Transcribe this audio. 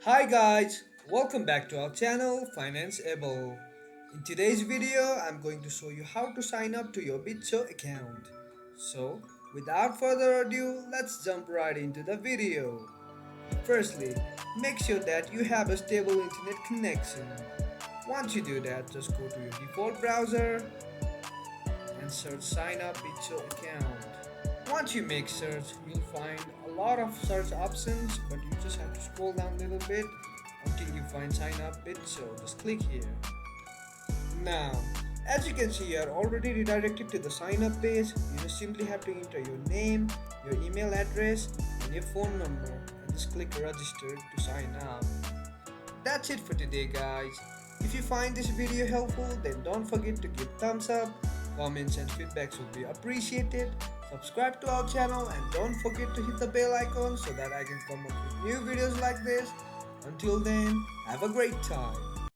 Hi guys, welcome back to our channel Financeable. In today's video, I'm going to show you how to sign up to your Bitso account. So, without further ado, let's jump right into the video. Firstly, make sure that you have a stable internet connection. Once you do that, just go to your default browser and search sign up Bitso account. Once you make search, you'll find a lot of search options, but you just have to scroll down a little bit until you find sign up bit. So just click here. Now, as you can see, you are already redirected to the sign up page. You just simply have to enter your name, your email address, and your phone number, and just click register to sign up. That's it for today, guys. If you find this video helpful, then don't forget to give thumbs up. Comments and feedbacks would be appreciated. Subscribe to our channel and don't forget to hit the bell icon so that I can come up with new videos like this. Until then, have a great time.